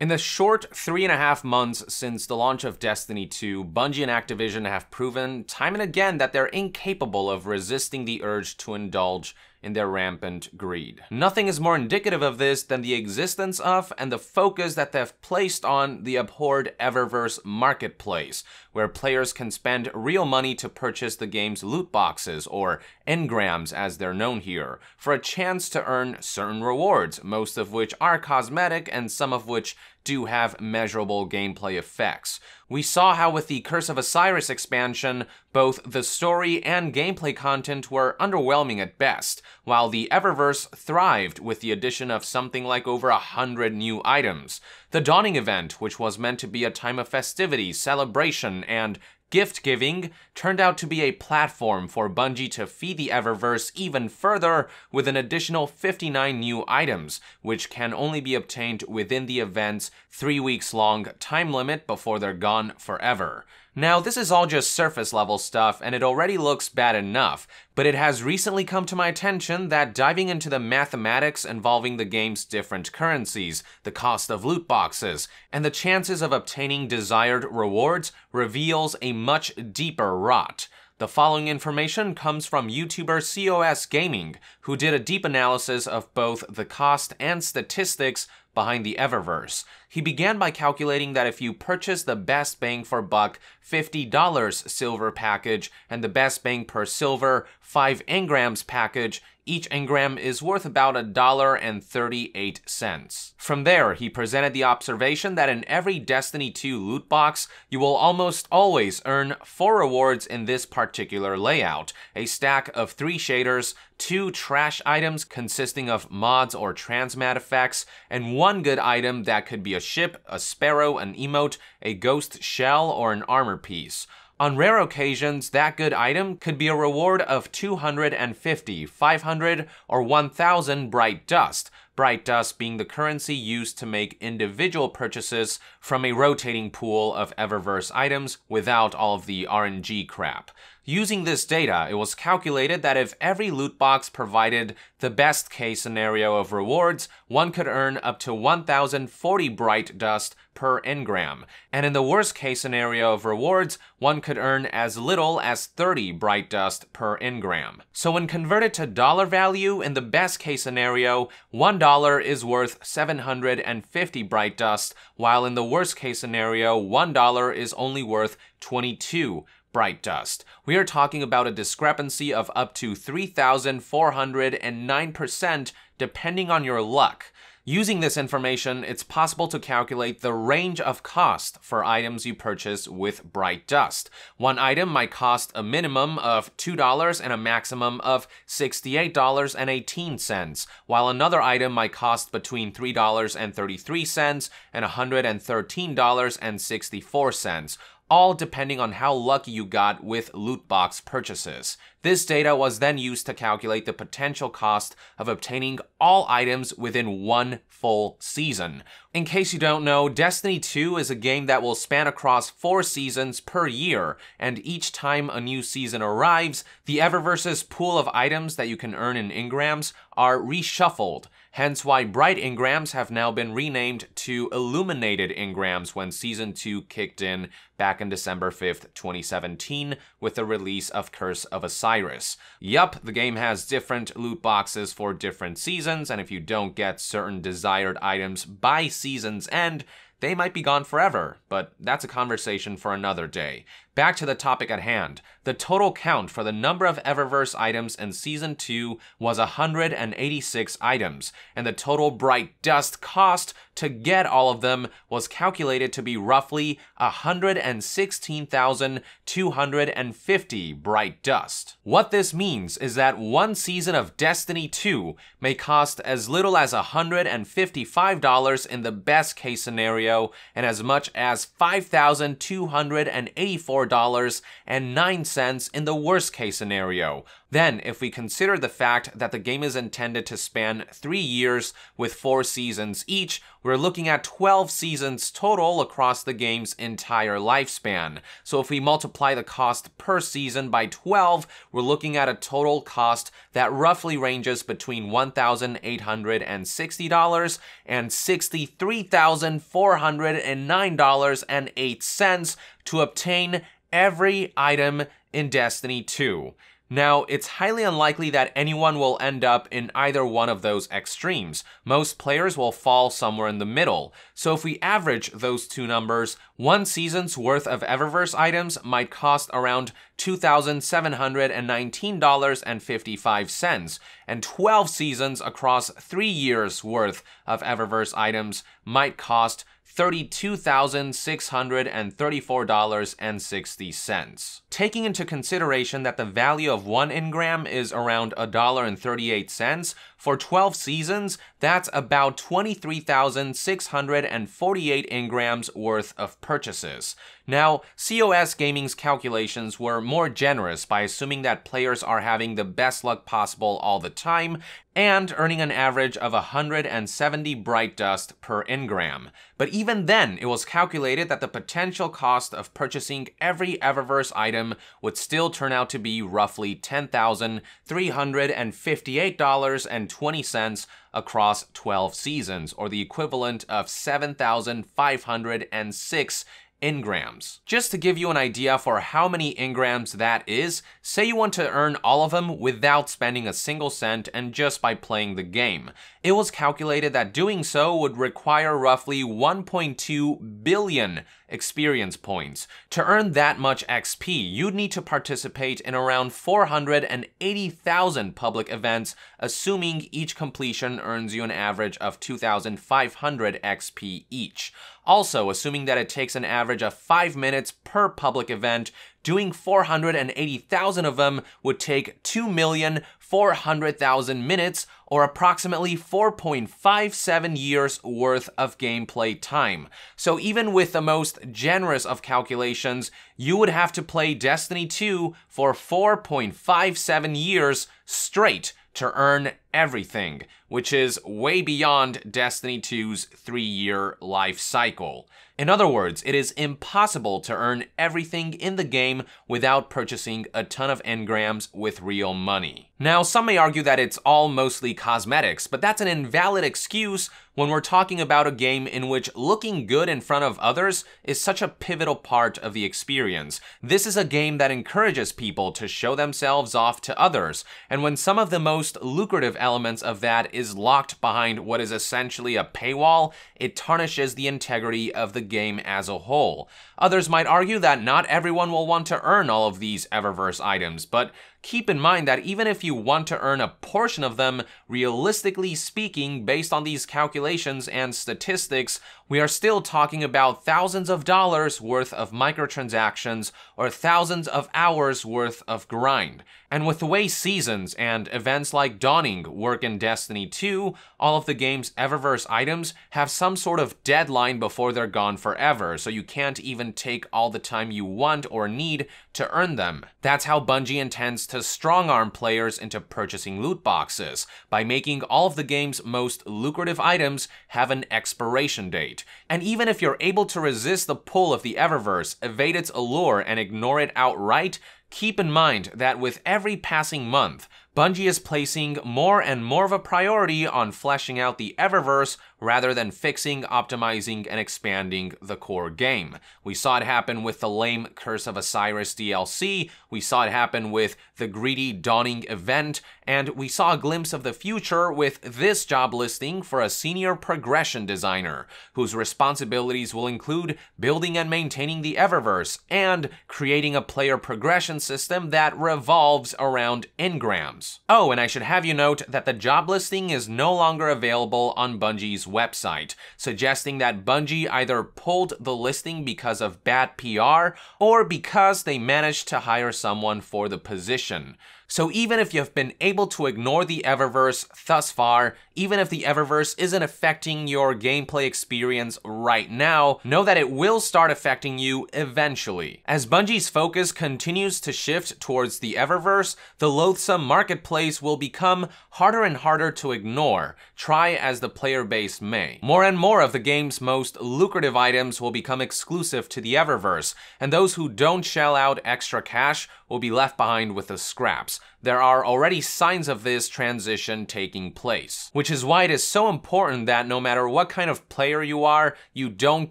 In the short 3.5 months since the launch of Destiny 2, Bungie and Activision have proven time and again that they're incapable of resisting the urge to indulge in their rampant greed. Nothing is more indicative of this than the existence of and the focus that they've placed on the abhorred Eververse marketplace, where players can spend real money to purchase the game's loot boxes, or engrams as they're known here, for a chance to earn certain rewards, most of which are cosmetic and some of which do have measurable gameplay effects. We saw how with the Curse of Osiris expansion, both the story and gameplay content were underwhelming at best, while the Eververse thrived with the addition of something like over 100 new items. The Dawning event, which was meant to be a time of festivity, celebration, and gift-giving, turned out to be a platform for Bungie to feed the Eververse even further with an additional 59 new items, which can only be obtained within the event's 3-week-long time limit before they're gone forever. Now, this is all just surface-level stuff, and it already looks bad enough, but it has recently come to my attention that diving into the mathematics involving the game's different currencies, the cost of loot boxes, and the chances of obtaining desired rewards reveals a much deeper rot. The following information comes from YouTuber COS Gaming, who did a deep analysis of both the cost and statistics behind the Eververse. He began by calculating that if you purchase the best bang for buck $50 silver package and the best bang per silver 5 engrams package, each engram is worth about $1.38. From there, he presented the observation that in every Destiny 2 loot box, you will almost always earn 4 rewards in this particular layout: a stack of 3 shaders, 2 trash items consisting of mods or transmat effects, and 1 good item that could be a ship, a sparrow, an emote, a ghost shell, or an armor piece. On rare occasions, that good item could be a reward of 250, 500, or 1000 bright dust. Bright dust being the currency used to make individual purchases from a rotating pool of Eververse items without all of the RNG crap. Using this data, it was calculated that if every loot box provided the best case scenario of rewards, one could earn up to 1040 bright dust per engram, and in the worst case scenario of rewards, one could earn as little as 30 bright dust per engram. So when converted to dollar value, in the best case scenario, $1 is worth 750 bright dust, while in the worst case scenario, $1 is only worth 22 bright dust. We are talking about a discrepancy of up to 3,409% depending on your luck. Using this information, it's possible to calculate the range of cost for items you purchase with bright dust. One item might cost a minimum of $2 and a maximum of $68.18, while another item might cost between $3.33 and $113.64. all depending on how lucky you got with loot box purchases. This data was then used to calculate the potential cost of obtaining all items within one full season. In case you don't know, Destiny 2 is a game that will span across 4 seasons per year, and each time a new season arrives, the Eververse's pool of items that you can earn in engrams are reshuffled. Hence why bright engrams have now been renamed to illuminated engrams when Season 2 kicked in back in December 5th, 2017 with the release of Curse of Osiris. Yup, the game has different loot boxes for different seasons, and if you don't get certain desired items by season's end, they might be gone forever, but that's a conversation for another day. Back to the topic at hand. The total count for the number of Eververse items in Season 2 was 186 items, and the total bright dust cost to get all of them was calculated to be roughly 116,250 bright dust. What this means is that one season of Destiny 2 may cost as little as $155 in the best case scenario, and as much as $5,284.09 in the worst case scenario. Then, if we consider the fact that the game is intended to span 3 years with 4 seasons each, we're looking at 12 seasons total across the game's entire lifespan. So if we multiply the cost per season by 12, we're looking at a total cost that roughly ranges between $1,860 and $63,409.08 to obtain every item in Destiny 2. Now, it's highly unlikely that anyone will end up in either one of those extremes. Most players will fall somewhere in the middle. So if we average those two numbers, 1 season's worth of Eververse items might cost around $2,719.55, and 12 seasons across 3 years worth of Eververse items might cost $32,634.60. Taking into consideration that the value of 1 engram is around $1.38, for 12 seasons, that's about 23,648 engrams worth of purchases. Now, COS Gaming's calculations were more generous by assuming that players are having the best luck possible all the time and earning an average of 170 bright dust per engram. But even then, it was calculated that the potential cost of purchasing every Eververse item would still turn out to be roughly $10,358.20 across 12 seasons, or the equivalent of 7,506 engrams. Just to give you an idea for how many engrams that is, say you want to earn all of them without spending a single cent and just by playing the game. It was calculated that doing so would require roughly 1.2 billion experience points. To earn that much XP, you'd need to participate in around 480,000 public events, assuming each completion earns you an average of 2,500 XP each. Also, assuming that it takes an average of 5 minutes per public event, doing 480,000 of them would take 2,400,000 minutes, or approximately 4.57 years worth of gameplay time. So even with the most generous of calculations, you would have to play Destiny 2 for 4.57 years straight to earn everything, which is way beyond Destiny 2's 3-year life cycle. In other words, it is impossible to earn everything in the game without purchasing a ton of engrams with real money. Now, some may argue that it's all mostly cosmetics, but that's an invalid excuse when we're talking about a game in which looking good in front of others is such a pivotal part of the experience. This is a game that encourages people to show themselves off to others, and when some of the most lucrative elements of that is locked behind what is essentially a paywall, it tarnishes the integrity of the game as a whole. Others might argue that not everyone will want to earn all of these Eververse items, but keep in mind that even if you want to earn a portion of them, realistically speaking, based on these calculations and statistics, we are still talking about thousands of dollars worth of microtransactions or thousands of hours worth of grind. And with the way seasons and events like Dawning work in Destiny 2, all of the game's Eververse items have some sort of deadline before they're gone forever, so you can't even take all the time you want or need to earn them. That's how Bungie intends to strong-arm players into purchasing loot boxes, by making all of the game's most lucrative items have an expiration date. And even if you're able to resist the pull of the Eververse, evade its allure, and ignore it outright, keep in mind that with every passing month, Bungie is placing more and more of a priority on fleshing out the Eververse rather than fixing, optimizing, and expanding the core game. We saw it happen with the lame Curse of Osiris DLC, we saw it happen with the greedy Dawning event, and we saw a glimpse of the future with this job listing for a senior progression designer, whose responsibilities will include building and maintaining the Eververse, and creating a player progression system that revolves around engrams. Oh, and I should have you note that the job listing is no longer available on Bungie's website, suggesting that Bungie either pulled the listing because of bad PR or because they managed to hire someone for the position. So even if you've been able to ignore the Eververse thus far, even if the Eververse isn't affecting your gameplay experience right now, know that it will start affecting you eventually. As Bungie's focus continues to shift towards the Eververse, the loathsome marketplace will become harder and harder to ignore, try as the player base may. More and more of the game's most lucrative items will become exclusive to the Eververse, and those who don't shell out extra cash will be left behind with the scraps. There are already signs of this transition taking place, which is why it is so important that no matter what kind of player you are, you don't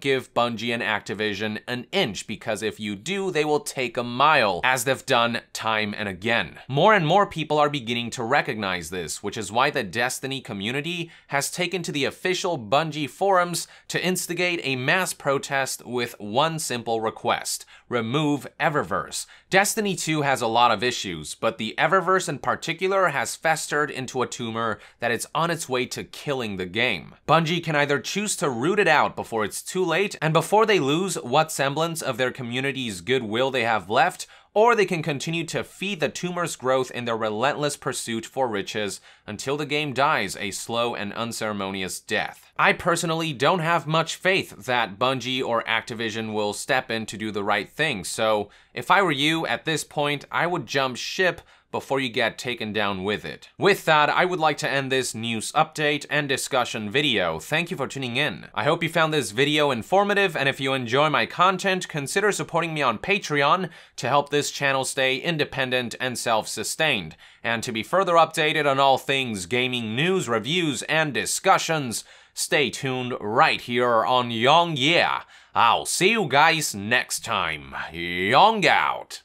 give Bungie and Activision an inch, because if you do, they will take a mile, as they've done time and again. More and more people are beginning to recognize this, which is why the Destiny community has taken to the official Bungie forums to instigate a mass protest with one simple request: remove Eververse. Destiny 2 has a lot of issues, but the Eververse in particular has festered into a tumor that is on its way to killing the game. Bungie can either choose to root it out before it's too late, and before they lose what semblance of their community's goodwill they have left, or they can continue to feed the tumor's growth in their relentless pursuit for riches until the game dies a slow and unceremonious death. I personally don't have much faith that Bungie or Activision will step in to do the right thing, so if I were you at this point, I would jump ship before you get taken down with it. With that, I would like to end this news update and discussion video. Thank you for tuning in. I hope you found this video informative, and if you enjoy my content, consider supporting me on Patreon to help this channel stay independent and self-sustained. And to be further updated on all things gaming news, reviews, and discussions, stay tuned right here on Young Yeah. I'll see you guys next time. Young out.